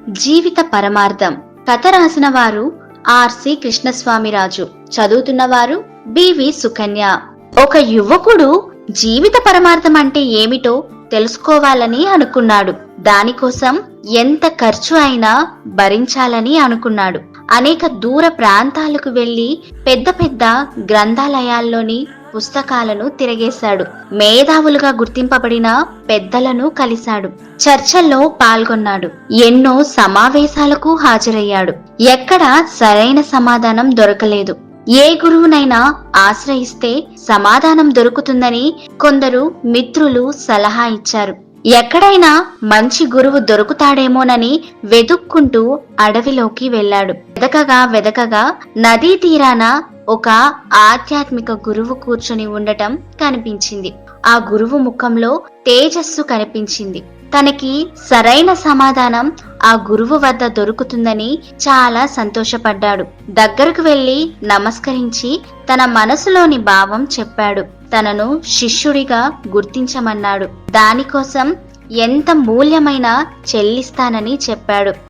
జీవిత పరమార్థం. కథ రాసిన వారు ఆర్సి కృష్ణస్వామిరాజు, చదువుతున్నవారు బివి సుకన్య. ఒక యువకుడు జీవిత పరమార్థం అంటే ఏమిటో తెలుసుకోవాలని అనుకున్నాడు. దానికోసం ఎంత ఖర్చు అయినా భరించాలని అనుకున్నాడు. అనేక దూర ప్రాంతాలకు వెళ్లి పెద్ద పెద్ద గ్రంథాలయాల్లోని పుస్తకాలను తిరగేశాడు. మేధావులుగా గుర్తింపబడిన పెద్దలను కలిశాడు. చర్చల్లో పాల్గొన్నాడు. ఎన్నో సమావేశాలకు హాజరయ్యాడు. ఎక్కడా సరైన సమాధానం దొరకలేదు. ఏ గురువునైనా ఆశ్రయిస్తే సమాధానం దొరుకుతుందని కొందరు మిత్రులు సలహా ఇచ్చారు. ఎక్కడైనా మంచి గురువు దొరుకుతాడేమోనని వెతుక్కుంటూ అడవిలోకి వెళ్ళాడు. వెదకగా నదీ తీరాన ఒక ఆధ్యాత్మిక గురువు కూర్చొని ఉండటం కనిపించింది. ఆ గురువు ముఖంలో తేజస్సు కనిపించింది. తనకి సరైన సమాధానం ఆ గురువు వద్ద దొరుకుతుందని చాలా సంతోషపడ్డాడు. దగ్గరకు వెళ్లి నమస్కరించి తన మనసులోని భావం చెప్పాడు. తనను శిష్యుడిగా గుర్తించమన్నాడు. దానికోసం ఎంత మూల్యమైనా చెల్లిస్తానని చెప్పాడు.